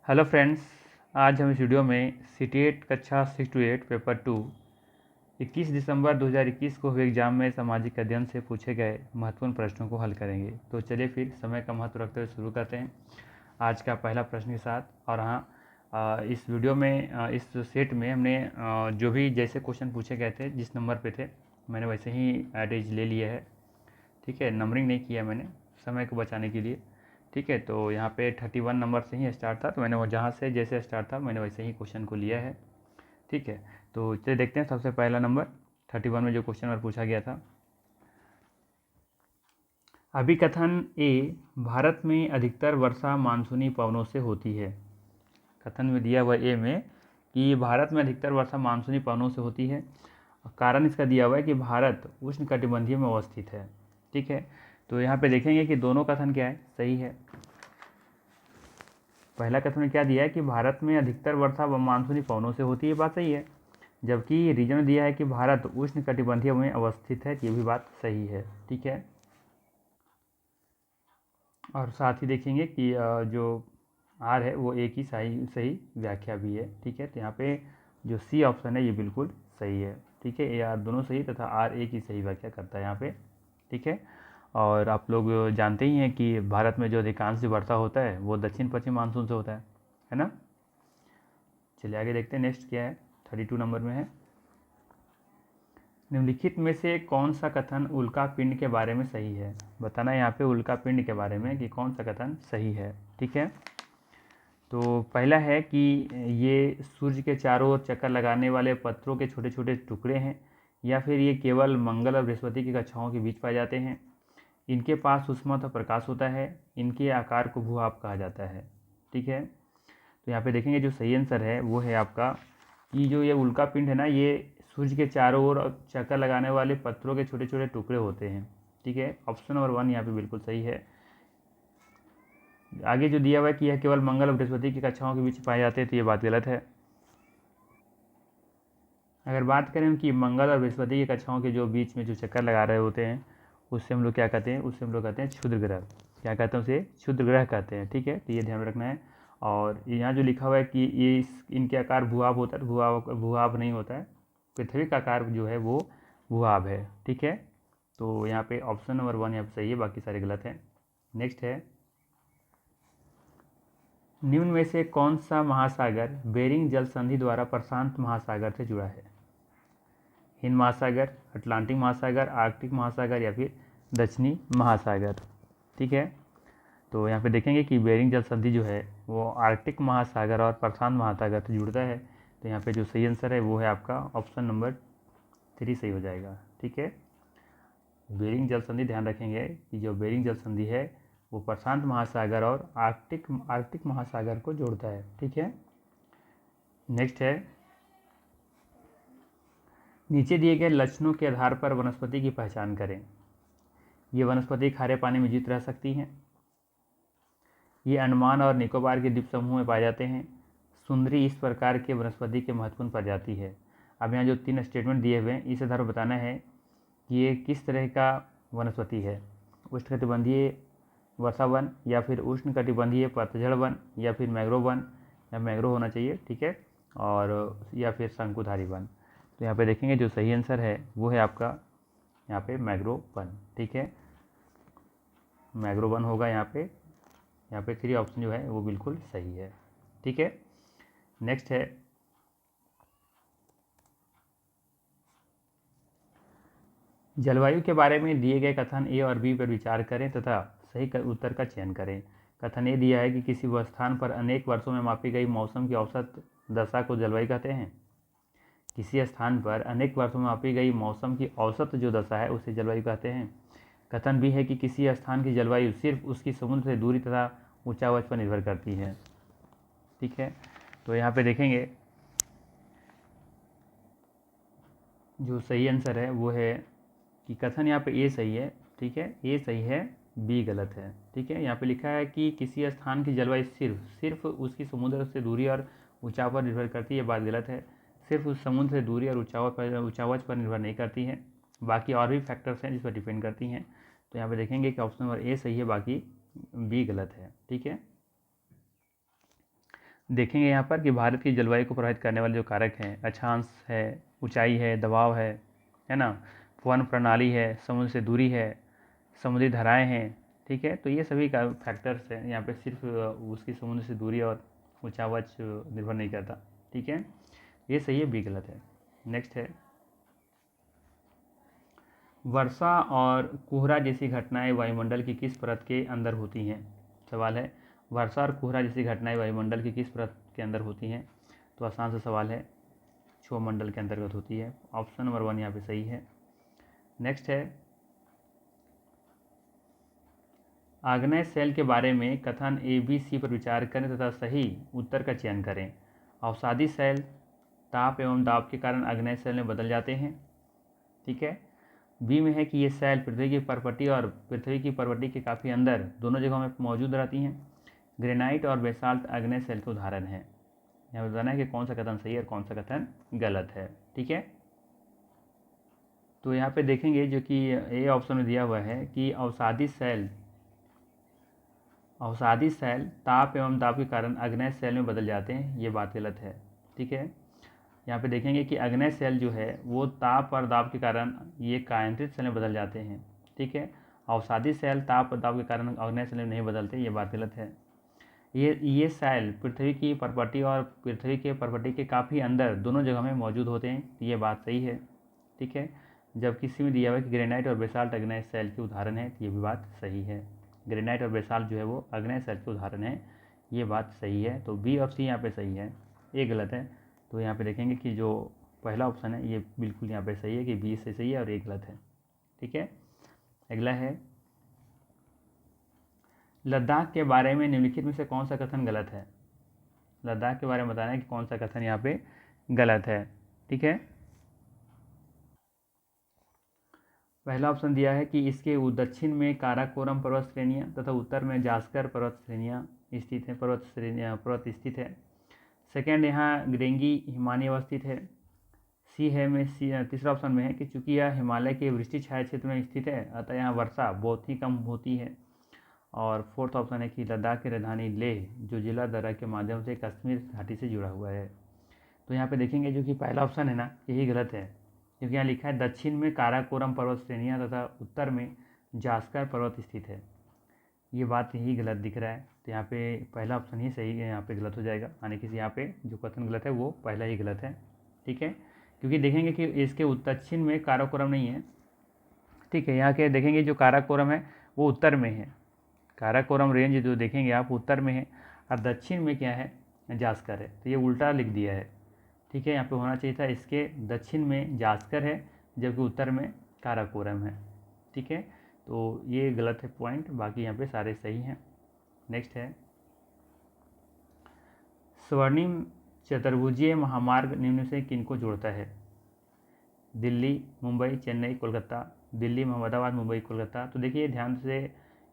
Hello friends, आज हम इस वीडियो में सीटेट कक्षा 6 to 8 पेपर 2 21 दिसंबर 2021 को हुए एग्जाम में सामाजिक अध्ययन से पूछे गए महत्वपूर्ण प्रश्नों को हल करेंगे। तो चलिए फिर समय का महत्व रखते हुए शुरू करते हैं आज का पहला प्रश्न के साथ। और हाँ, इस वीडियो में इस सेट में हमने जो भी जैसे क्वेश्चन पूछे गए थे जिस नंबर पे थे मैंने वैसे ही एवरेज ले लिया है। ठीक है, नंबरिंग नहीं किया मैंने समय को बचाने के लिए। ठीक है, तो यहाँ पे 31 नंबर से ही स्टार्ट था, तो मैंने वो जहाँ से जैसे स्टार्ट था मैंने वैसे ही क्वेश्चन को लिया है। ठीक है, तो चलिए देखते हैं सबसे पहला नंबर 31 में जो क्वेश्चन नंबर पूछा गया था। अभिकथन ए, भारत में अधिकतर वर्षा मानसूनी पवनों से होती है। कथन में दिया हुआ ए में कि भारत में अधिकतर वर्षा मानसूनी पवनों से होती है। कारण इसका दिया हुआ है कि भारत उष्णकटिबंधीय में अवस्थित है। ठीक है, तो यहाँ पे देखेंगे कि दोनों कथन क्या है, सही है। पहला कथन में क्या दिया है कि भारत में अधिकतर वर्षा व मानसूनी पवनों से होती है, बात सही है। जबकि रीजन दिया है कि भारत उष्णकटिबंधीय में अवस्थित है, ये भी बात सही है। ठीक है, और साथ ही देखेंगे कि जो आर है वो एक ही सही सही व्याख्या भी है। ठीक है, तो यहाँ पे जो सी ऑप्शन है ये बिल्कुल सही है। ठीक है, ए आर दोनों सही तथा आर एक ही सही व्याख्या करता है यहाँ पे। ठीक है, और आप लोग जानते ही हैं कि भारत में जो अधिकांश जो वर्षा होता है वो दक्षिण पश्चिम मानसून से होता है ना। चलिए आगे देखते हैं, नेक्स्ट क्या है, 32 नंबर में है। निम्नलिखित में से कौन सा कथन उल्का पिंड के बारे में सही है। बताना यहाँ पे उल्का पिंड के बारे में कि कौन सा कथन सही है। ठीक है, तो पहला है कि ये सूर्य के चारों ओर चक्कर लगाने वाले पत्थरों के छोटे छोटे टुकड़े हैं, या फिर ये केवल मंगल और बृहस्पति की कक्षाओं के बीच पाए जाते हैं। इनके पास उष्मा तथा प्रकाश होता है। इनके आकार को भूभाप कहा जाता है। ठीक है, तो यहाँ पे देखेंगे जो सही आंसर है वो है आपका कि जो ये उल्का पिंड है ना, ये सूर्य के चारों ओर चक्कर लगाने वाले पत्थरों के छोटे छोटे टुकड़े होते हैं। ठीक है, ऑप्शन नंबर 1 यहाँ पे बिल्कुल सही है। आगे जो दिया हुआ है कि यह केवल मंगल और बृहस्पति की कक्षाओं के बीच पाए जाते हैं, तो ये बात गलत है। अगर बात करें कि मंगल और बृहस्पति की कक्षाओं के जो बीच में जो चक्कर लगा रहे होते हैं उससे हम लोग क्या कहते हैं, उससे हम लोग कहते हैं क्षुद्र ग्रह। क्या कहते हैं उसे, क्षुद्र ग्रह कहते हैं। ठीक है, तो ये ध्यान रखना है। और यहाँ जो लिखा हुआ है कि ये इनके आकार भूभाप होता है, तो भूभाप नहीं होता है। पृथ्वी का आकार जो है वो भूभाप है। ठीक है, तो यहाँ पे ऑप्शन नंबर 1 यहाँ पे सही है, बाकी सारे गलत हैं। नेक्स्ट है, निम्न में से कौन सा महासागर बेरिंग जल संधि द्वारा प्रशांत महासागर से जुड़ा है। हिंद महासागर, अटलांटिक महासागर, आर्कटिक महासागर या फिर दक्षिणी महासागर। ठीक है, तो यहाँ पे देखेंगे कि बेरिंग जल संधि जो है वो आर्कटिक महासागर और प्रशांत महासागर से जुड़ता है। तो यहाँ पे जो सही आंसर है वो है आपका ऑप्शन नंबर 3 सही हो जाएगा। ठीक है, बेरिंग जल संधि ध्यान रखेंगे कि जो बेरिंग जल संधि है वो प्रशांत महासागर और आर्कटिक महासागर को जोड़ता है। ठीक है, नेक्स्ट है, नीचे दिए गए लक्षणों के आधार पर वनस्पति की पहचान करें। ये वनस्पति खारे पानी में जीवित रह सकती हैं। ये अंडमान और निकोबार के द्वीप समूह में पाए जाते हैं। सुंदरी इस प्रकार के वनस्पति के महत्वपूर्ण प्रजाति है। अब यहाँ जो 3 स्टेटमेंट दिए हुए हैं इस आधार पर बताना है कि ये किस तरह का वनस्पति है। उष्णकटिबंधीय वर्षा वन, या फिर उष्णकटिबंधीय पतझड़ वन, या फिर मैंग्रोव वन, या मैंग्रोव होना चाहिए। ठीक है, और या फिर शंकुधारी वन। तो यहाँ पे देखेंगे जो सही आंसर है वो है आपका यहाँ पे मैंग्रोव वन। ठीक है, मैंग्रोव वन होगा यहाँ पे 3 ऑप्शन जो है वो बिल्कुल सही है। ठीक है, नेक्स्ट है, जलवायु के बारे में दिए गए कथन ए और बी पर विचार करें तथा सही उत्तर का चयन करें। कथन ए दिया है कि किसी स्थान पर अनेक वर्षों में मापी गई मौसम की औसत दशा को जलवायु कहते हैं। किसी स्थान पर अनेक वर्षों में मापी गई मौसम की औसत जो दशा है उसे जलवायु कहते हैं। कथन भी है कि किसी स्थान की जलवायु सिर्फ उसकी समुद्र से दूरी तथा ऊंचाई पर निर्भर करती है। ठीक है, तो यहाँ पे देखेंगे जो सही आंसर है वो है कि कथन यहाँ पे ए सही है। ठीक है, ए सही है, बी गलत है। ठीक है, यहाँ पे लिखा है कि किसी स्थान की जलवायु सिर्फ उसकी समुद्र से दूरी और ऊंचाई पर निर्भर करती है, बात गलत है। सिर्फ उस समुद्र से दूरी और ऊंचाई पर निर्भर नहीं करती है, बाकी और भी फैक्टर्स हैं जिस पर डिपेंड करती हैं। तो यहाँ पे देखेंगे कि ऑप्शन नंबर ए सही है, बाकी बी गलत है। ठीक है, देखेंगे यहाँ पर कि भारत की जलवायु को प्रभावित करने वाले जो कारक हैं, अक्षांश है, ऊंचाई है, दबाव है ना, वन प्रणाली है, समुद्र से दूरी है, समुद्री धाराएं हैं, ठीक है। तो ये सभी का फैक्टर्स हैं, यहाँ पे सिर्फ उसकी समुद्र से दूरी और ऊंचावाच निर्भर नहीं करता, ठीक है। ये सही है, बी गलत है। नेक्स्ट है, वर्षा और कोहरा जैसी घटनाएं वायुमंडल की किस परत के अंदर होती हैं? सवाल है, वर्षा और कोहरा जैसी घटनाएं वायुमंडल की किस परत के अंदर होती हैं? तो आसान सा सवाल है, क्षोभमंडल के अंतर्गत होती है। ऑप्शन नंबर 1 यहाँ पे सही है। नेक्स्ट है, आग्नेय सेल के बारे में कथन ए बी सी पर विचार करें तथा सही उत्तर का चयन करें। अवसादी सेल ताप एवं दाब के कारण आग्नेय सेल में बदल जाते हैं, ठीक है। बी में है कि ये सेल पृथ्वी की परपट्टी और पृथ्वी की परपट्टी के काफ़ी अंदर दोनों जगहों में मौजूद रहती हैं। ग्रेनाइट और बेसाल्ट आग्नेय सेल के उदाहरण हैं। यहाँ पर बताना है कि कौन सा कथन सही है और कौन सा कथन गलत है, ठीक है। तो यहाँ पे देखेंगे जो कि ए ऑप्शन में दिया हुआ है कि अवसादी सेल ताप एवं दाब के कारण आग्नेय सेल में बदल जाते हैं, ये बात गलत है, ठीक है। यहाँ पे देखेंगे कि आग्नेय सेल जो है वो ताप और दाब के कारण ये कायांतरित सेल में बदल जाते हैं, ठीक है। अवसादी सेल ताप और दाब के कारण आग्नेय सेल में नहीं बदलते, ये बात गलत है। ये सेल पृथ्वी की परपट्टी और पृथ्वी के परपट्टी के काफ़ी अंदर दोनों जगह में मौजूद होते हैं, ये बात सही है, ठीक है। जब किसी में दिया हुआ है कि ग्रेनाइट और बेसाल्ट आग्नेय सेल के उदाहरण है, तो ये भी बात सही है। ग्रेनाइट और बेसाल्ट जो है वो आग्नेय सेल के उदाहरण है, ये बात सही है। तो बी और सी यहाँ पे सही है, ये गलत है। तो यहाँ पे देखेंगे कि जो पहला ऑप्शन है ये बिल्कुल यहाँ पे सही है कि बी से सही है और ये गलत है, ठीक है। अगला है, लद्दाख के बारे में निम्नलिखित में से कौन सा कथन गलत है? लद्दाख के बारे में बताना है कि कौन सा कथन यहाँ पे गलत है, ठीक है। पहला ऑप्शन दिया है कि इसके दक्षिण में काराकोरम पर्वत श्रेणियाँ तथा उत्तर में जास्कर पर्वत श्रेणियाँ स्थित हैं, पर्वत स्थित है। सेकेंड, यहाँ ग्रेंगी हिमानी अवस्थित है। सी है में सी तीसरा ऑप्शन में है कि चूंकि यह हिमालय के वृष्टि छाया क्षेत्र में स्थित है अतः यहाँ वर्षा बहुत ही कम होती है। और फोर्थ ऑप्शन है कि लद्दाख की राजधानी लेह जो जिला दर्रा के माध्यम से कश्मीर घाटी से जुड़ा हुआ है। तो यहाँ पे देखेंगे जो कि पहला ऑप्शन है ना, यही गलत है, क्योंकि यहाँ लिखा है दक्षिण में काराकोरम पर्वत श्रेणियाँ तथा उत्तर में जास्कर पर्वत स्थित है, ये बात यही गलत दिख रहा है। तो यहाँ पे पहला ऑप्शन ही सही है, यहाँ पे गलत हो जाएगा, यानी कि यहाँ पे जो कथन गलत है वो पहला ही गलत है, ठीक है। क्योंकि देखेंगे कि इसके दक्षिण में काराकोरम नहीं है, ठीक है। यहाँ के देखेंगे जो काराकोरम है वो उत्तर में है, काराकोरम रेंज जो देखेंगे आप उत्तर में है, और दक्षिण में क्या है, जास्कर है। तो ये उल्टा लिख दिया है, ठीक है। यहाँ पे होना चाहिए था इसके दक्षिण में जास्कर है जबकि उत्तर में काराकोरम है, ठीक है। तो ये गलत है पॉइंट, बाकी यहाँ पे सारे सही हैं। नेक्स्ट है, स्वर्णिम चतुर्भुजीय महामार्ग निम्न से किनको जोड़ता है? दिल्ली, मुंबई, चेन्नई, कोलकाता। दिल्ली, अहमदाबाद, मुंबई, कोलकाता। तो देखिए ध्यान से,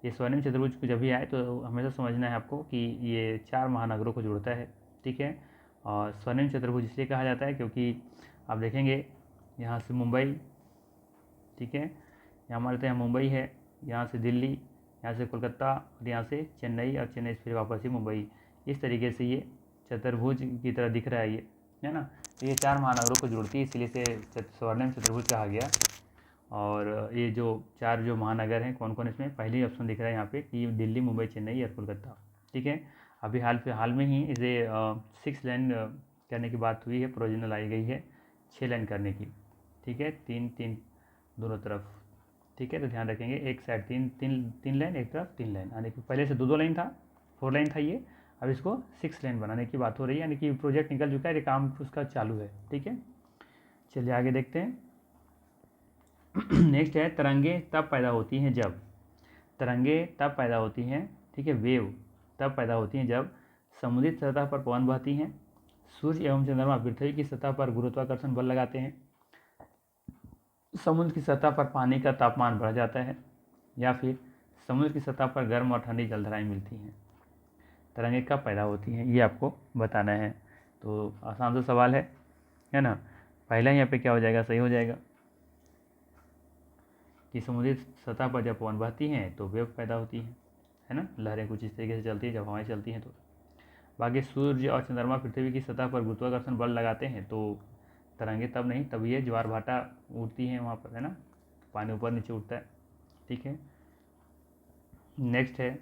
ये स्वर्णिम चतुर्भुज को जब भी आए तो हमेशा समझना है आपको कि ये 4 महानगरों को जोड़ता है, ठीक है। और स्वर्णिम चतुर्भुज इसलिए कहा जाता है क्योंकि आप देखेंगे यहाँ से मुंबई, ठीक है, यहाँ हमारे तो यहाँ मुंबई है, यहाँ से दिल्ली, यहाँ से कोलकाता और यहाँ से चेन्नई, और चेन्नई से फिर वापस ही मुंबई। इस तरीके से ये चतुर्भुज की तरह दिख रहा है ना। तो ये 4 महानगरों को जोड़ती है, इसलिए से स्वर्णिम चतुर्भुज कहा गया। और ये जो 4 जो महानगर हैं कौन कौन, इसमें पहले ऑप्शन दिख रहा है यहाँ पे कि दिल्ली, मुंबई, चेन्नई और कोलकाता, ठीक है। अभी हाल में ही इसे 6 लेन करने की बात हुई है, प्रोविजनल आई गई है 6 लेन करने की, ठीक है, 3 दोनों तरफ, ठीक है। तो ध्यान रखेंगे, एक साइड 3 लेन, एक तरफ 3 लेन, यानी कि पहले से 2 लेन था, 4 लेन था ये, अब इसको 6 लेन बनाने की बात हो रही है, यानी कि प्रोजेक्ट निकल चुका है, ये काम उसका चालू है, ठीक है। चलिए आगे देखते हैं। नेक्स्ट है, तरंगे तब पैदा होती हैं जब, तरंगे तब पैदा होती हैं, ठीक है, वेव तब पैदा होती हैं जब समुद्री सतह पर पवन बहती हैं, सूर्य एवं चंद्रमा पृथ्वी की सतह पर गुरुत्वाकर्षण बल लगाते हैं, समुद्र की सतह पर पानी का तापमान बढ़ जाता है, या फिर समुद्र की सतह पर गर्म और ठंडी जलधाराएं मिलती हैं। तरंगे कब पैदा होती हैं ये आपको बताना है। तो आसान सा सवाल है ना। पहला यहाँ पे क्या हो जाएगा, सही हो जाएगा कि समुद्री सतह पर जब पवन बहती हैं तो वेव पैदा होती है ना, लहरें कुछ इस तरीके से चलती है जब हवाएं चलती हैं तो। बाकी सूर्य और चंद्रमा पृथ्वी की सतह पर गुरुत्वाकर्षण बल लगाते हैं तो तरंगे तब नहीं, तब ये ज्वार भाटा उड़ती हैं वहाँ पर, है ना, पानी ऊपर नीचे उठता है। ठीक है, नेक्स्ट है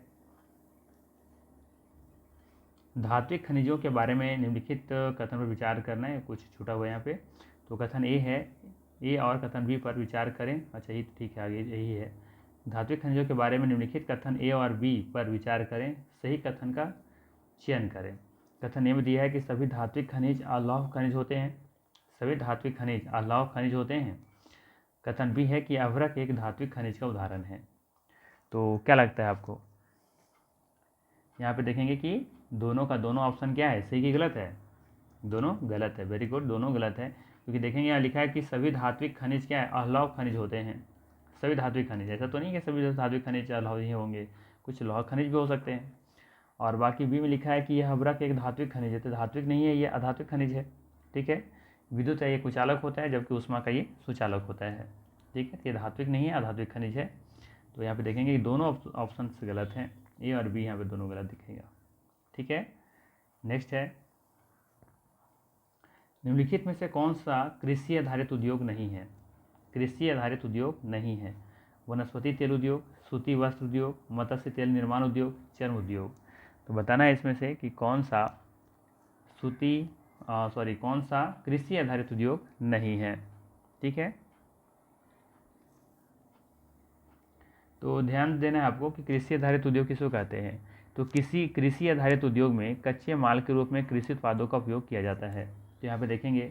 धात्विक खनिजों के बारे में निम्नलिखित कथन पर विचार करना है, कुछ छूटा हुआ यहाँ पे। तो कथन ए है, ए और कथन बी पर विचार करें। अच्छा ये ठीक है, आगे यही है। धात्विक खनिजों के बारे में निम्नलिखित कथन ए और बी पर विचार करें, सही कथन का चयन करें। कथन ए में दिया है कि सभी धात्विक खनिज अलौह खनिज होते हैं, सभी धात्विक खनिज अलौह खनिज होते हैं। कथन बी है कि अभ्रक एक धात्विक खनिज का उदाहरण है। तो क्या लगता है आपको? यहाँ पे देखेंगे कि दोनों का दोनों ऑप्शन क्या है, सही कि गलत है? दोनों गलत है। वेरी गुड, दोनों गलत है, क्योंकि देखेंगे यहाँ लिखा है कि सभी धात्विक खनिज क्या है, अलौह खनिज होते हैं। सभी धात्विक खनिज, ऐसा तो नहीं कि सभी धात्विक खनिज अलौह ही होंगे, कुछ लौह खनिज भी हो सकते हैं। और बाकी बी में लिखा है कि यह अभ्रक एक धात्विक खनिज है, तो धात्विक नहीं है, ये अधात्विक खनिज है। ठीक है, विद्युत है ये कुचालक होता है, जबकि उष्मा का ये सुचालक होता है। ठीक है, ये धात्विक नहीं है, अधात्विक खनिज है। तो यहाँ पे देखेंगे कि दोनों ऑप्शन गलत हैं, ए और बी यहाँ पे दोनों गलत दिखेगा। ठीक है, नेक्स्ट है निम्नलिखित में से कौन सा कृषि आधारित उद्योग नहीं है? कृषि आधारित उद्योग नहीं है। वनस्पति तेल उद्योग, सूती वस्त्र उद्योग, मत्स्य तेल निर्माण उद्योग, चर्म उद्योग। तो बताना है इसमें से कि कौन सा कौन सा कृषि आधारित उद्योग नहीं है। ठीक है, तो ध्यान देना है आपको कि कृषि आधारित उद्योग किसको कहते हैं। तो किसी कृषि आधारित उद्योग में कच्चे माल के रूप में कृषि उत्पादों का उपयोग किया जाता है। तो यहाँ पे देखेंगे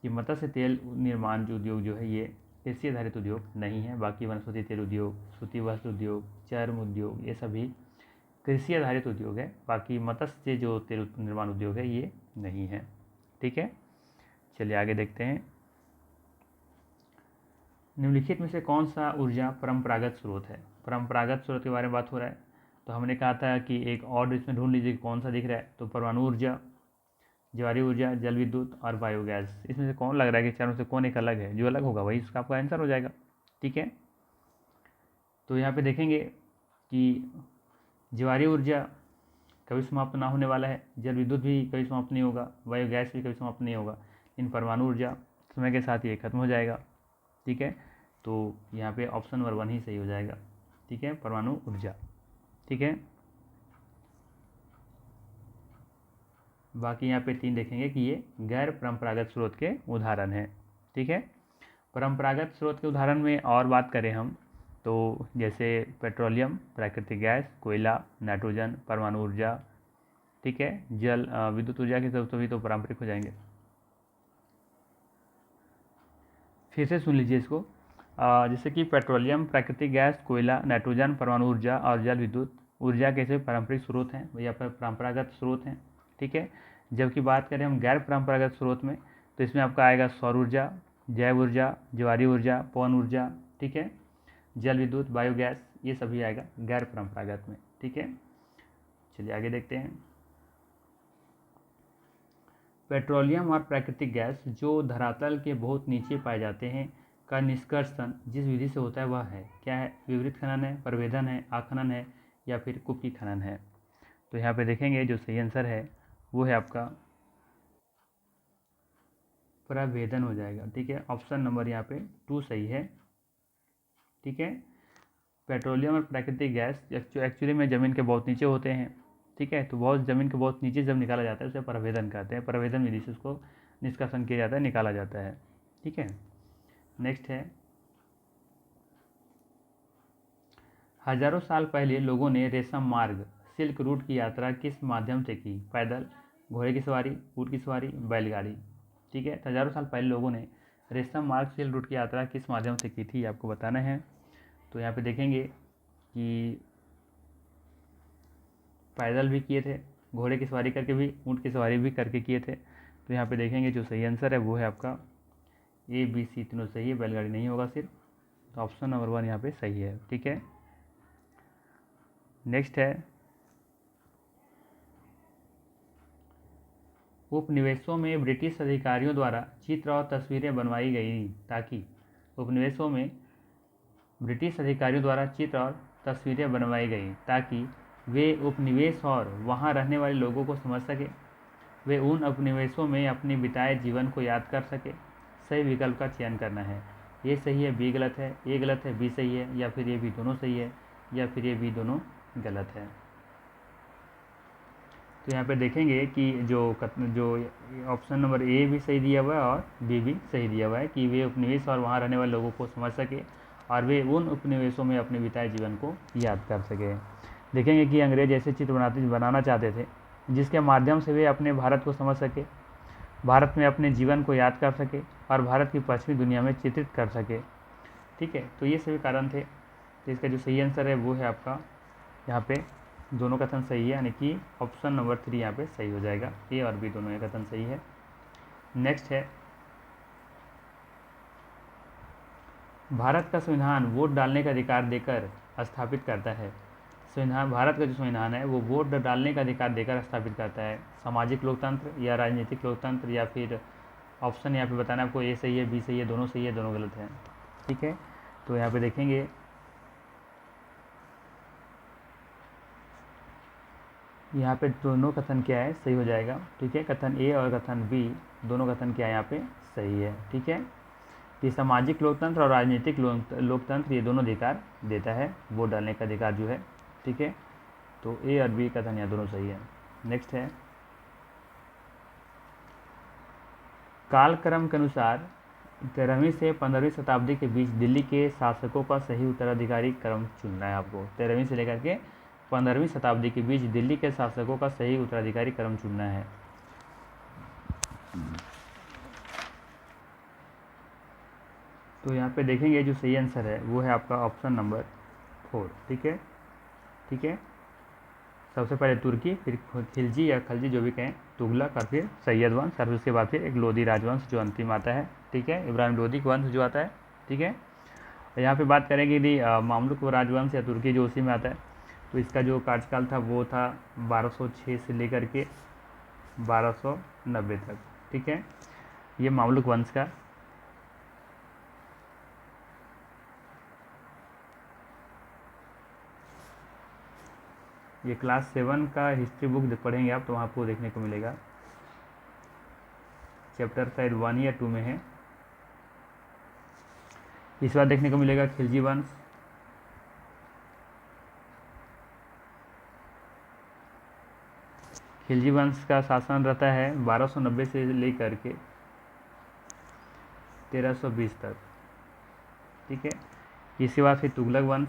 कि मत्स्य तेल निर्माण जो उद्योग जो है ये कृषि आधारित उद्योग नहीं है। बाकी वनस्पति तेल उद्योग, सूती वस्त्र उद्योग, चर्म उद्योग, ये सभी कृषि आधारित उद्योग है। बाकी मत्स्य जो तेल निर्माण उद्योग है ये नहीं है। ठीक है, चलिए आगे देखते हैं। निम्नलिखित में से कौन सा ऊर्जा परंपरागत स्रोत है? परंपरागत स्रोत के बारे में बात हो रहा है, तो हमने कहा था कि एक और इसमें ढूंढ लीजिए कौन सा दिख रहा है। तो परमाणु ऊर्जा, ज्वारीय ऊर्जा, जल विद्युत और बायोगैस, इसमें से कौन लग रहा है कि चारों से कौन एक अलग है? जो अलग होगा वही उसका आपका आंसर हो जाएगा। ठीक है, तो यहाँ पे देखेंगे कि ज्वारीय ऊर्जा कभी समाप्त ना होने वाला है, जल विद्युत भी कभी समाप्त नहीं होगा, बायोगैस भी कभी समाप्त नहीं होगा, लेकिन परमाणु ऊर्जा समय के साथ ये खत्म हो जाएगा। ठीक है, तो यहाँ पे ऑप्शन नंबर 1 ही सही हो जाएगा। ठीक है, परमाणु ऊर्जा। ठीक है, बाकी यहाँ पे 3 देखेंगे कि ये गैर परंपरागत स्रोत के उदाहरण हैं। ठीक है, परंपरागत स्रोत के उदाहरण में और बात करें हम तो जैसे पेट्रोलियम, प्राकृतिक गैस, कोयला, नाइट्रोजन, परमाणु ऊर्जा। ठीक है, जल विद्युत ऊर्जा के सभी तो पारंपरिक हो जाएंगे। फिर से सुन लीजिए इसको, जैसे कि पेट्रोलियम, प्राकृतिक गैस, कोयला, नाइट्रोजन, परमाणु ऊर्जा और जल विद्युत ऊर्जा कैसे पारंपरिक स्रोत हैं या परंपरागत स्रोत हैं। ठीक है, जबकि बात करें हम गैर परंपरागत स्रोत में तो इसमें आपका आएगा सौर ऊर्जा, जैव ऊर्जा, ज्वारीय ऊर्जा, पवन ऊर्जा। ठीक है, जल विद्युत, बायोगैस, ये सभी आएगा गैर परंपरागत में। ठीक है, चलिए आगे देखते हैं। पेट्रोलियम और प्राकृतिक गैस जो धरातल के बहुत नीचे पाए जाते हैं का निष्कर्षण जिस विधि से होता है वह है क्या है? विवरित खनन है, प्रवेदन है, आखनन है या फिर कुप्की खनन है। तो यहाँ पे देखेंगे जो सही आंसर है वो है आपका प्रवेदन हो जाएगा। ठीक है, ऑप्शन नंबर यहाँ पे 2 सही है। ठीक है, पेट्रोलियम और प्राकृतिक गैस एक्चुअली में ज़मीन के बहुत नीचे होते हैं। ठीक है, तो बहुत ज़मीन के बहुत नीचे जब निकाला जाता है उसे प्रवेदन कहते हैं। प्रवेदन विधि से उसको निष्कासन किया जाता है, निकाला जाता है। ठीक है, नेक्स्ट है हजारों साल पहले लोगों ने रेशम मार्ग सिल्क रूट की यात्रा किस माध्यम से की? पैदल, घोड़े की सवारी, ऊँट की सवारी, बैलगाड़ी। ठीक है, तो हजारों साल पहले लोगों ने रेशम मार्ग सिल्क रूट की यात्रा किस माध्यम से की थी आपको बताना है। तो यहाँ पे देखेंगे कि पैदल भी किए थे, घोड़े की सवारी करके भी, ऊँट की सवारी भी करके किए थे। तो यहाँ पे देखेंगे जो सही आंसर है वो है आपका ए बी सी तीनों सही है, बैलगाड़ी नहीं होगा सिर्फ। तो ऑप्शन नंबर 1 यहाँ पे सही है। ठीक है, नेक्स्ट है उपनिवेशों में ब्रिटिश अधिकारियों द्वारा चित्र और तस्वीरें बनवाई गई ताकि उपनिवेशों में ब्रिटिश अधिकारियों द्वारा चित्र और तस्वीरें बनवाई गई ताकि वे उपनिवेश और वहाँ रहने वाले लोगों को समझ सके, वे उन उपनिवेशों में अपने बिताए जीवन को याद कर सके। सही विकल्प का चयन करना है। ये सही है, बी गलत है, ए गलत है, बी सही है, या फिर ये भी दोनों सही है, या फिर ये भी दोनों गलत है। तो यहाँ पे देखेंगे कि जो ऑप्शन नंबर ए भी सही दिया हुआ है और बी भी सही दिया हुआ है कि वे उपनिवेश और वहाँ रहने वाले लोगों को समझ सके और वे उन उपनिवेशों में अपने बिताए जीवन को याद कर सके। देखेंगे कि अंग्रेज ऐसे चित्र बनाना चाहते थे जिसके माध्यम से वे अपने भारत को समझ सके, भारत में अपने जीवन को याद कर सके और भारत की पश्चिमी दुनिया में चित्रित कर सके। ठीक है, तो ये सभी कारण थे। तो इसका जो सही आंसर है वो है आपका यहाँ पे दोनों कथन सही है, यानी कि ऑप्शन नंबर 3 यहाँ पे सही हो जाएगा। ए और बी दोनों कथन सही है। नेक्स्ट है, भारत का संविधान वोट डालने का अधिकार देकर स्थापित करता है। संविधान, भारत का जो संविधान है वो वोट डालने का अधिकार देकर स्थापित करता है। सामाजिक लोकतंत्र या राजनीतिक लोकतंत्र, या फिर ऑप्शन यहाँ पे बताना आपको, ए सही है, बी सही है, दोनों सही है, दोनों गलत है। ठीक है, तो यहाँ पे देखेंगे यहाँ पे दोनों कथन क्या है, सही हो जाएगा। ठीक है, कथन ए और कथन बी दोनों कथन क्या है यहाँ पे सही है। ठीक है, कि सामाजिक लोकतंत्र और राजनीतिक लोकतंत्र ये दोनों अधिकार देता है, वोट डालने का अधिकार जो है। ठीक है, तो ए और बी कथन यहाँ दोनों सही है। नेक्स्ट है, कालक्रम के अनुसार 13वीं से 15वीं शताब्दी के बीच दिल्ली के शासकों का सही उत्तराधिकारी क्रम चुनना है आपको। 13वीं से लेकर के 15वीं शताब्दी के बीच दिल्ली के शासकों का सही उत्तराधिकारी क्रम चुनना है। तो यहाँ पे देखेंगे जो सही आंसर है वो है आपका ऑप्शन नंबर 4। ठीक है, ठीक है, सबसे पहले तुर्की, फिर खिलजी या खलजी जो भी कहें, तुगलक, और फिर सैयद वंश, और उसके बाद फिर एक लोधी राजवंश जो अंतिम आता है। ठीक है, इब्राहिम लोधी वंश जो आता है। ठीक है, यहाँ पे बात करेंगे यदि मामलुक राजवंश या तुर्की जो उसी में आता है, तो इसका जो कार्यकाल था वो था 1206 से लेकर के 1290 तक। ठीक है, ये मामलुक वंश का। ये क्लास 7 का हिस्ट्री बुक पढ़ेंगे आप तो वहाँ आपको देखने को मिलेगा। चैप्टर शायद 1 या 2 में है। इस बार देखने को मिलेगा खिलजी वंश, खिलजी वंश का शासन रहता है 1290 से लेकर के 1320 तक। ठीक है, इसके बाद फिर तुगलक वंश,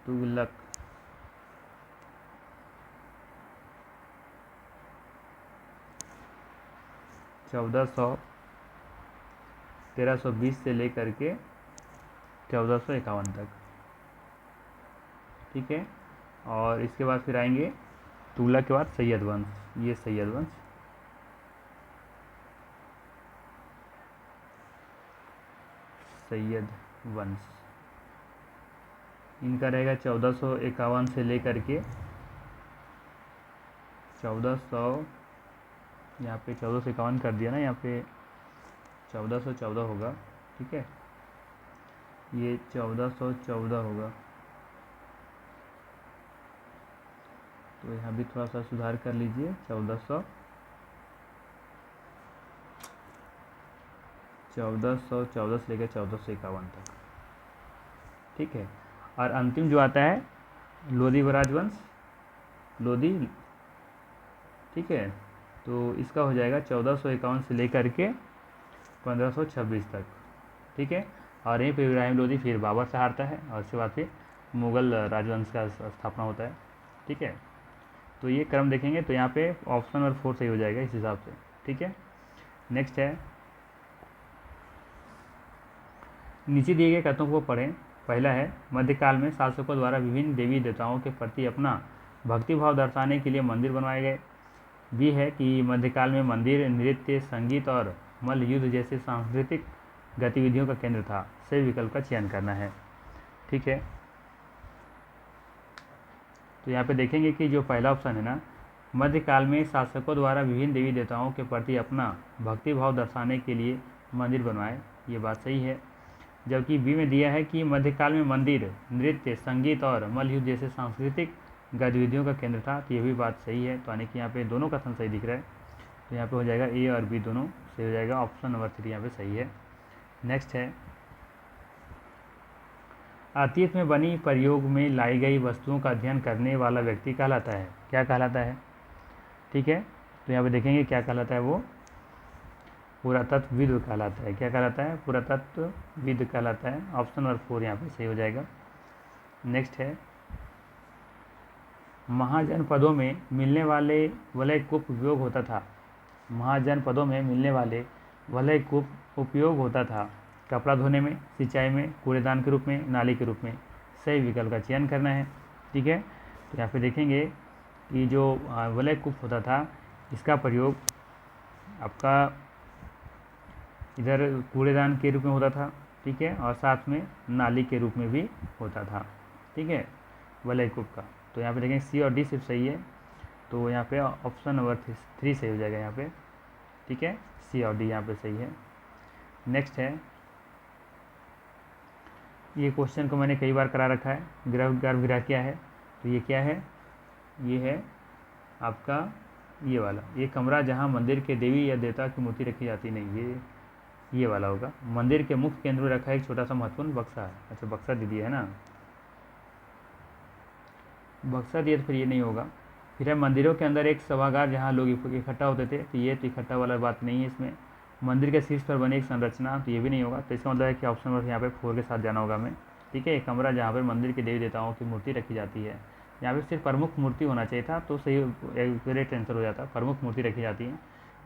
तुगलक, चौदह 1320 से लेकर के 1451 तक। ठीक है, और इसके बाद फिर आएंगे तुगलक के बाद सैयद वंश, ये सैयद वंश, सैयद वंश इनका रहेगा 1451 से लेकर के 1400, यहाँ पे 1451 कर दिया ना, यहाँ पे 1414 होगा। ठीक है, ये 1414 होगा, तो यहाँ भी थोड़ा सा सुधार कर लीजिए। 1414 से लेकर 1451 तक। ठीक है, और अंतिम जो आता है लोधी राजवंश, लोधी। ठीक है, तो इसका हो जाएगा 1451 से लेकर के 1526 तक। ठीक है, और यहीं पे इब्राहिम लोधी फिर बाबर से हारता है और उसके बाद फिर मुग़ल राजवंश का स्थापना होता है। ठीक है, तो ये क्रम देखेंगे तो यहाँ पे ऑप्शन नंबर 4 सही हो जाएगा इस हिसाब से। ठीक है, नेक्स्ट है, नीचे दिए गए कथनों को पढ़ें। पहला है, मध्यकाल में शासकों द्वारा विभिन्न देवी देवताओं के प्रति अपना भक्तिभाव दर्शाने के लिए मंदिर बनवाए गए। बी है कि मध्यकाल में मंदिर नृत्य, संगीत और मल्ल युद्ध जैसे सांस्कृतिक गतिविधियों का केंद्र था। सही विकल्प का चयन करना है। ठीक है, तो यहाँ पे देखेंगे कि जो पहला ऑप्शन है ना, मध्यकाल में शासकों द्वारा विभिन्न देवी देवताओं के प्रति अपना भक्तिभाव दर्शाने के लिए मंदिर बनवाए, ये बात सही है। जबकि बी में दिया है कि मध्यकाल में मंदिर नृत्य, संगीत और मल्लयुद्ध जैसे सांस्कृतिक गतिविधियों का केंद्र था। तो ये भी बात सही है, तो यानी कि यहाँ पे दोनों कथन सही दिख रहा है। तो यहाँ पे हो जाएगा ए और बी दोनों सही हो जाएगा, ऑप्शन नंबर 3 यहाँ पे सही है। नेक्स्ट है, अतीत में बनी प्रयोग में लाई गई वस्तुओं का अध्ययन करने वाला व्यक्ति कहलाता है। क्या कहलाता है? ठीक है, तो यहाँ पे देखेंगे क्या कहलाता है, वो पुरातत्वविद कहलाता है। क्या कहलाता है? पुरातत्वविद कहलाता है। ऑप्शन नंबर 4 यहाँ पे सही हो जाएगा। नेक्स्ट है, महाजनपदों में मिलने वाले वलय कूप उपयोग होता था। महाजनपदों में मिलने वाले वलय कूप उपयोग होता था कपड़ा धोने में, सिंचाई में, कूड़ेदान के रूप में, नाली के रूप में। सही विकल्प का चयन करना है। ठीक है, तो यहाँ पे देखेंगे कि जो वलय कूप होता था, इसका प्रयोग आपका इधर कूड़ेदान के रूप में होता था। ठीक है, और साथ में नाली के रूप में भी होता था। ठीक है, वलय कूप का। तो यहाँ पे देखेंगे सी और डी सिर्फ सही है, तो यहाँ पे ऑप्शन नंबर 3 सही हो जाएगा यहाँ पे। ठीक है, सी और डी यहाँ पे सही है। नेक्स्ट है, ये क्वेश्चन को मैंने कई बार करा रखा है। गर्भगृह क्या है? तो ये क्या है? ये है आपका ये वाला, ये कमरा जहाँ मंदिर के देवी या देवता की मूर्ति रखी जाती नहीं, ये वाला होगा। मंदिर के मुख्य केंद्र में रखा एक छोटा सा महत्वपूर्ण बक्सा है। अच्छा, बक्सा दे दिया है ना, बक्सा दिया तो फिर ये नहीं होगा। फिर है मंदिरों के अंदर एक सभागार जहाँ लोग इकट्ठा होते थे, तो ये तो इकट्ठा वाला बात नहीं है इसमें। मंदिर के शीर्ष पर बनी एक संरचना, तो ये भी नहीं होगा। तो इसका मतलब है कि ऑप्शन नंबर यहाँ पे 4 के साथ जाना होगा हमें। ठीक है, एक कमरा जहाँ पर मंदिर के देवी देवताओं की मूर्ति रखी जाती है। यहाँ पे सिर्फ प्रमुख मूर्ति होना चाहिए था, तो सही एक्यूरेट आंसर हो जाता। प्रमुख मूर्ति रखी जाती है,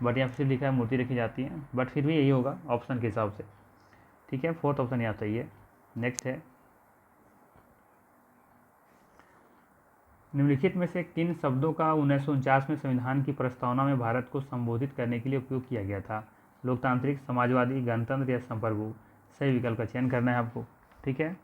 बट यहाँ पे सिर्फ लिखा है मूर्ति रखी जाती है, बट फिर भी यही होगा ऑप्शन के हिसाब से। ठीक है, 4th ऑप्शन यहाँ सही है। नेक्स्ट है, निम्नलिखित में से किन शब्दों का 1949 में संविधान की प्रस्तावना में भारत को संबोधित करने के लिए उपयोग किया गया था? लोकतांत्रिक, समाजवादी, गणतंत्र या संप्रभु। सही विकल्प का चयन करना है आपको। ठीक है,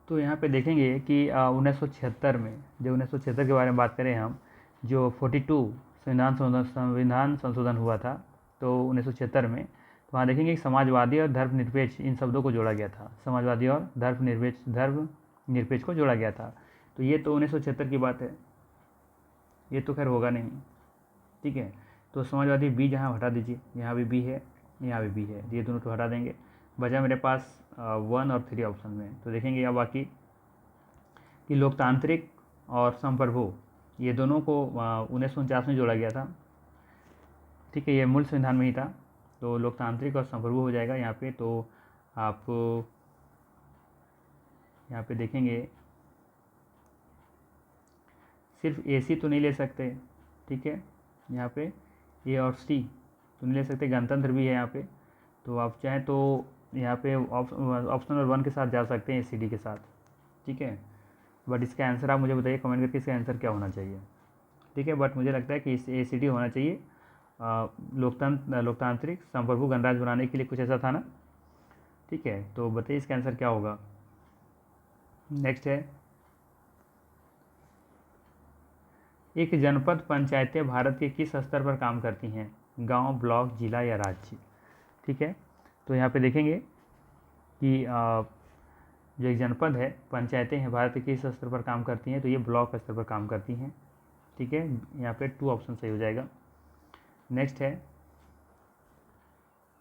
तो यहाँ पे देखेंगे कि 1976 में, जब 1976 के बारे में बात करें हम, जो 42 संविधान संशोधन हुआ था, तो 1976 में, तो वहाँ देखेंगे कि समाजवादी और धर्मनिरपेक्ष इन शब्दों को जोड़ा गया था। समाजवादी और धर्मनिरपेक्ष को जोड़ा गया था। तो ये तो 1976 की बात है, ये तो खैर होगा नहीं। ठीक है, तो समाजवादी बी जहाँ हटा दीजिए, यहाँ भी बी है, यहाँ भी बी है, ये दोनों तो हटा देंगे। बचा मेरे पास 1 और 3 ऑप्शन में। तो देखेंगे अब बाकी कि लोकतांत्रिक और संप्रभु ये दोनों को 1949 में जोड़ा गया था। ठीक है, ये मूल संविधान में ही था, तो लोकतांत्रिक और संप्रभु हो जाएगा यहाँ पे। तो आप यहाँ पे देखेंगे सिर्फ AC तो नहीं ले सकते। ठीक है, यहाँ पे ए और सी तो नहीं ले सकते, गणतंत्र भी है यहाँ पे। तो आप चाहें तो यहाँ पे ऑप्शन नंबर 1 के साथ जा सकते हैं, ACD के साथ। ठीक है, बट इसका आंसर आप मुझे बताइए कमेंट करके, इसका आंसर क्या होना चाहिए। ठीक है, बट मुझे लगता है कि इस ACD होना चाहिए। लोकतांत्रिक संप्रभु गणराज्य बनाने के लिए कुछ ऐसा था ना। ठीक है, तो बताइए इसका आंसर क्या होगा। नेक्स्ट है, एक जनपद पंचायतें भारत के किस स्तर पर काम करती हैं? गांव, ब्लॉक, जिला या राज्य। ठीक है, तो यहाँ पे देखेंगे कि जो एक जनपद है, पंचायतें हैं, भारत के किस स्तर पर काम करती हैं? तो ये ब्लॉक स्तर पर काम करती हैं। ठीक है, यहाँ पे 2 ऑप्शन सही हो जाएगा। नेक्स्ट है,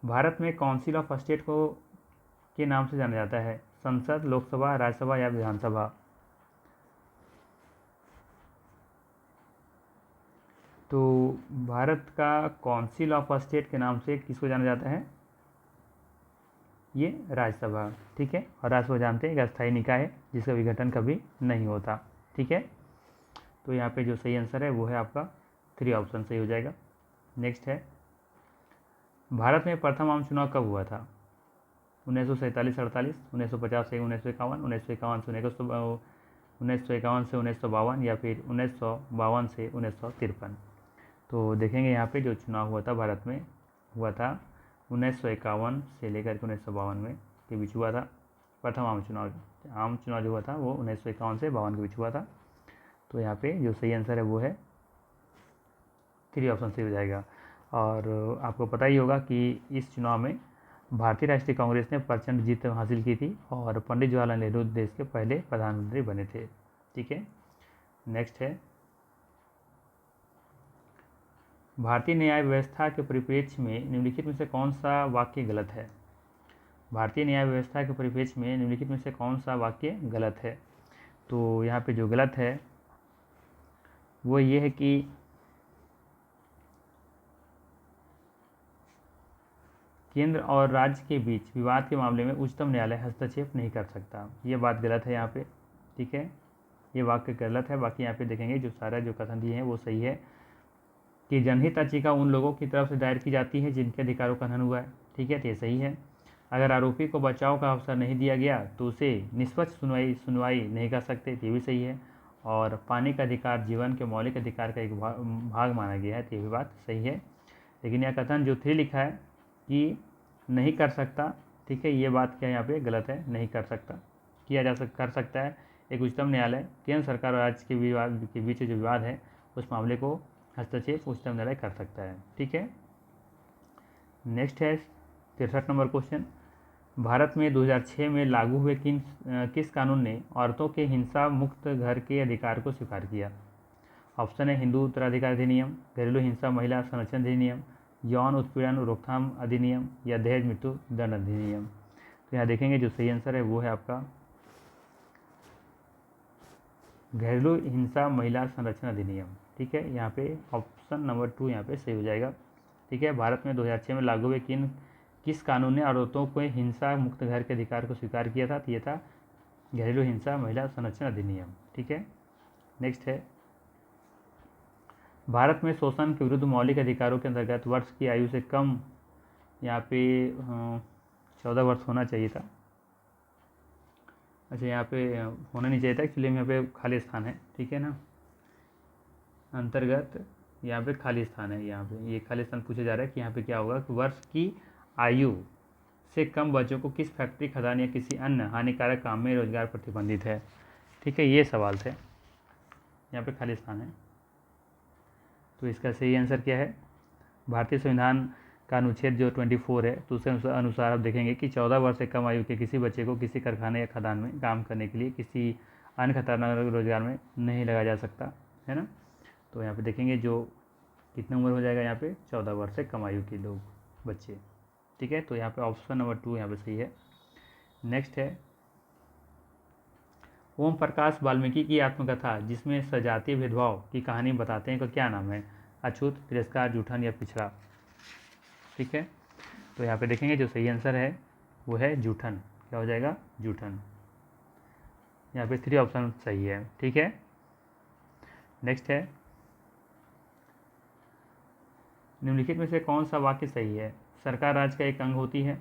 भारत में काउंसिल ऑफ स्टेट को के नाम से जाना जाता है? संसद, लोकसभा, राज्यसभा या विधानसभा। तो भारत का काउंसिल ऑफ स्टेट के नाम से किसको जाना जाता है? ये राज्यसभा। ठीक है, और राज्यसभा जानते हैं एक अस्थायी निकाय है जिसका विघटन कभी नहीं होता। ठीक है, तो यहाँ पे जो सही आंसर है वो है आपका 3 ऑप्शन सही हो जाएगा। नेक्स्ट है, भारत में प्रथम आम चुनाव कब हुआ था? 1947-48, 1950 से 1951, 1951 से 1952 या फिर 1952 से 1953। तो देखेंगे यहाँ पे जो चुनाव हुआ था भारत में, हुआ था 1951 से लेकर के 1952 में के बीच हुआ था। प्रथम आम चुनाव जो हुआ था वो 1951 से 52 के बीच हुआ था। तो यहाँ पे जो सही आंसर है वो है 3 ऑप्शन सही हो जाएगा। और आपको पता ही होगा कि इस चुनाव में भारतीय राष्ट्रीय कांग्रेस ने प्रचंड जीत हासिल की थी और पंडित जवाहरलाल नेहरू देश के पहले प्रधानमंत्री बने थे। ठीक है, नेक्स्ट है, भारतीय न्याय व्यवस्था के परिप्रेक्ष्य में निम्नलिखित में से कौन सा वाक्य गलत है। भारतीय न्याय व्यवस्था के परिप्रेक्ष्य में निम्नलिखित में से कौन सा वाक्य गलत है। तो यहाँ पे जो गलत है वो ये है कि केंद्र और राज्य के बीच विवाद के मामले में उच्चतम न्यायालय हस्तक्षेप नहीं कर सकता। ये बात गलत है यहाँ पे। ठीक है, ये वाक्य गलत है। बाकी यहाँ पे देखेंगे जो सारा जो कथन दिए हैं वो सही है कि जनहित याचिका उन लोगों की तरफ से दायर की जाती है जिनके अधिकारों का हनन हुआ है। ठीक है, तो ये सही है। अगर आरोपी को बचाव का अवसर नहीं दिया गया तो उसे निष्पक्ष सुनवाई नहीं कर सकते, तो ये भी सही है। और पानी का अधिकार जीवन के मौलिक अधिकार का एक भाग माना गया है, तो ये भी बात सही है। लेकिन यह कथन जो 3 लिखा है कि नहीं कर सकता, ठीक है, ये बात क्या यहाँ पे गलत है। नहीं कर सकता, कर सकता है। एक उच्चतम न्यायालय केंद्र सरकार और राज्य के बीच जो विवाद है उस मामले को हस्तक्षेप उच्चतम न्यायालय कर सकता है। ठीक है, नेक्स्ट है 63 नंबर क्वेश्चन, भारत में 2006 में लागू हुए किस कानून ने औरतों के हिंसा मुक्त घर के अधिकार को स्वीकार किया। ऑप्शन है हिंदू उत्तराधिकार अधिनियम, घरेलू हिंसा महिला संरक्षण अधिनियम, यौन उत्पीड़न रोकथाम अधिनियम या दहेज मृत्यु दंड अधिनियम। तो यहाँ देखेंगे जो सही आंसर है वो है आपका घरेलू हिंसा महिला संरक्षण अधिनियम। ठीक है, यहाँ पे ऑप्शन नंबर 2 यहाँ पे सही हो जाएगा। ठीक है, भारत में 2006 में लागू हुए किस कानून ने औरतों को हिंसा मुक्त घर के अधिकार को स्वीकार किया था, तो ये था घरेलू हिंसा महिला संरक्षण अधिनियम। ठीक है, नेक्स्ट है, भारत में शोषण के विरुद्ध मौलिक अधिकारों के अंतर्गत वर्ष की आयु से कम, यहाँ पे 14 वर्ष होना चाहिए था। अच्छा, यहाँ पे होना नहीं चाहिए था एक्चुअली, यहाँ पे खाली स्थान है। ठीक है ना, अंतर्गत यहाँ पे खाली स्थान है। यहाँ पे ये खाली स्थान पूछा जा रहा है कि यहाँ पे क्या होगा कि वर्ष की आयु से कम बच्चों को किस फैक्ट्री खदान या किसी अन्य हानिकारक काम में रोजगार प्रतिबंधित है। ठीक है, ये सवाल थे, यहाँ पे खाली स्थान है। तो इसका सही आंसर क्या है, भारतीय संविधान का अनुच्छेद जो 24 है तो उसके अनुसार आप देखेंगे कि 14 वर्ष से कम आयु के किसी बच्चे को किसी कारखाने या खदान में काम करने के लिए किसी अन्य खतरनाक रोजगार में नहीं लगाया जा सकता है ना। तो यहाँ पे देखेंगे जो कितनी उम्र हो जाएगा, यहाँ पे 14 वर्ष से कम आयु के लोग बच्चे। ठीक है, तो यहाँ पे ऑप्शन नंबर 2 यहाँ पे सही है। नेक्स्ट है, ओम प्रकाश वाल्मीकि की आत्मकथा जिसमें सजातीय भेदभाव की कहानी बताते हैं का क्या नाम है। अछूत, तिरस्कार, जूठन या पिछड़ा। ठीक है, तो यहाँ पे देखेंगे जो सही आंसर है वो है जूठन। क्या हो जाएगा, जूठन। यहाँ पे 3 ऑप्शन सही है। ठीक है, नेक्स्ट है, निम्नलिखित में से कौन सा वाक्य सही है। सरकार राज्य का एक अंग होती है,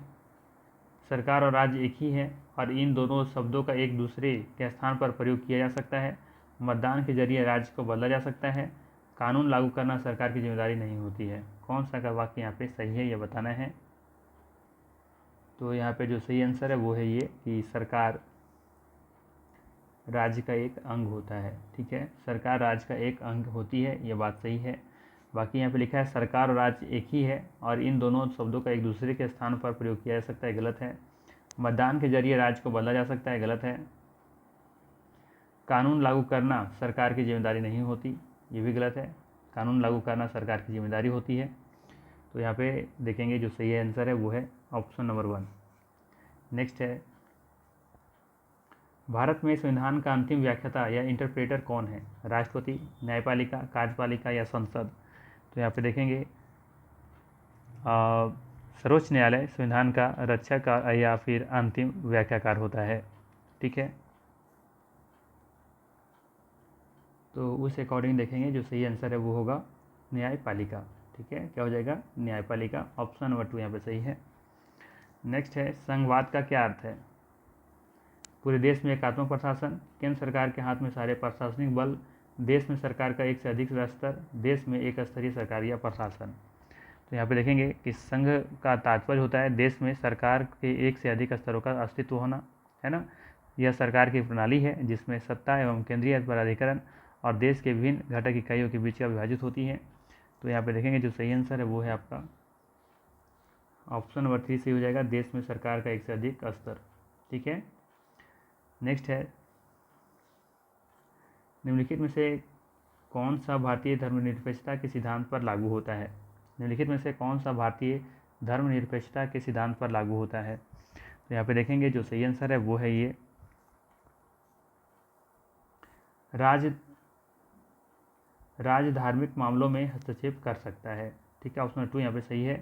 सरकार और राज्य एक ही है और इन दोनों शब्दों का एक दूसरे के स्थान पर प्रयोग किया जा सकता है, मतदान के जरिए राज्य को बदला जा सकता है, कानून लागू करना सरकार की जिम्मेदारी नहीं होती है। कौन सा का वाक्य यहाँ पे सही है ये बताना है। तो यहाँ पे जो सही आंसर है वो है ये कि सरकार राज्य का एक अंग होता है। ठीक है, सरकार राज्य का एक अंग होती है, ये बात सही है। बाकी यहाँ पे लिखा है सरकार और राज्य एक ही है और इन दोनों शब्दों का एक दूसरे के स्थान पर प्रयोग किया जा सकता है, गलत है। मतदान के जरिए राज्य को बदला जा सकता है, गलत है। कानून लागू करना सरकार की जिम्मेदारी नहीं होती, ये भी गलत है। कानून लागू करना सरकार की जिम्मेदारी होती है। तो यहाँ पे देखेंगे जो सही आंसर है वो है ऑप्शन नंबर 1। नेक्स्ट है, भारत में संविधान का अंतिम व्याख्याता या इंटरप्रेटर कौन है। राष्ट्रपति, न्यायपालिका, कार्यपालिका या संसद। तो यहाँ पे देखेंगे सर्वोच्च न्यायालय संविधान का रक्षक या फिर अंतिम व्याख्याकार होता है। ठीक है, तो उस अकॉर्डिंग देखेंगे जो सही आंसर है वो होगा न्यायपालिका। ठीक है, क्या हो जाएगा, न्यायपालिका। ऑप्शन नंबर 2 यहाँ पे सही है। नेक्स्ट है, संघवाद का क्या अर्थ है। पूरे देश में एकात्मक प्रशासन, केंद्र सरकार के हाथ में सारे प्रशासनिक बल, देश में सरकार का एक से अधिक स्तर, देश में एक स्तरीय सरकार या प्रशासन। तो यहाँ पे देखेंगे कि संघ का तात्पर्य होता है देश में सरकार के एक से अधिक स्तरों का अस्तित्व होना, है ना। यह सरकार की प्रणाली है जिसमें सत्ता एवं केंद्रीय प्राधिकरण और देश के विभिन्न घटक इकाइयों के बीच का विभाजित होती है। तो यहाँ पे देखेंगे जो सही आंसर है वो है आपका ऑप्शन नंबर 3 सही हो जाएगा, देश में सरकार का एक से अधिक स्तर। ठीक है, नेक्स्ट है, निम्नलिखित में से कौन सा भारतीय धर्मनिरपेक्षता के सिद्धांत पर लागू होता है? निम्नलिखित में से कौन सा भारतीय धर्मनिरपेक्षता के सिद्धांत पर लागू होता है? तो यहाँ पे देखेंगे जो सही आंसर है वो है ये राज्य धार्मिक मामलों में हस्तक्षेप कर सकता है। ठीक है, ऑप्शन नंबर 2 यहाँ पे सही है।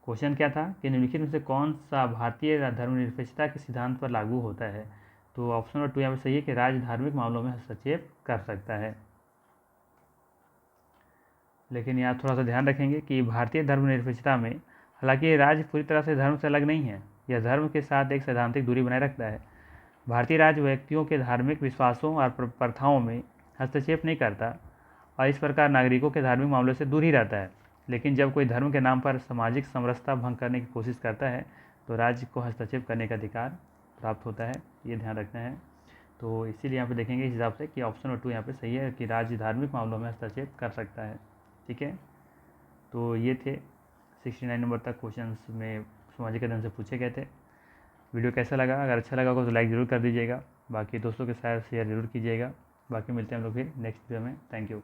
क्वेश्चन क्या था कि निम्नलिखित में से कौन सा भारतीय धर्मनिरपेक्षता के सिद्धांत पर लागू होता है? तो ऑप्शन नंबर 2 यहाँ पे सही है कि राज्य धार्मिक मामलों में हस्तक्षेप कर सकता है। लेकिन यहाँ थोड़ा सा ध्यान रखेंगे कि भारतीय धर्मनिरपेक्षता में हालांकि राज्य पूरी तरह से धर्म से अलग नहीं है, यह धर्म के साथ एक सैद्धांतिक दूरी बनाए रखता है। भारतीय राज्य व्यक्तियों के धार्मिक विश्वासों और प्रथाओं में हस्तक्षेप नहीं करता और इस प्रकार नागरिकों के धार्मिक मामलों से दूर ही रहता है। लेकिन जब कोई धर्म के नाम पर सामाजिक समरसता भंग करने की कोशिश करता है तो राज्य को हस्तक्षेप करने का अधिकार प्राप्त होता है, ये ध्यान रखना है। तो इसीलिए यहाँ पे देखेंगे इस हिसाब से कि ऑप्शन नंबर 2 यहाँ पे सही है कि राज्य धार्मिक मामलों में हस्तक्षेप कर सकता है। ठीक है, तो ये थे 69 नंबर तक क्वेश्चन में सामाजिक अध्ययन से पूछे गए थे। वीडियो कैसा लगा? अगर अच्छा लगा हो तो लाइक ज़रूर कर दीजिएगा, बाकी दोस्तों के साथ शेयर ज़रूर कीजिएगा। बाकी मिलते हैं हम लोग फिर नेक्स्ट वीडियो में। Thank you.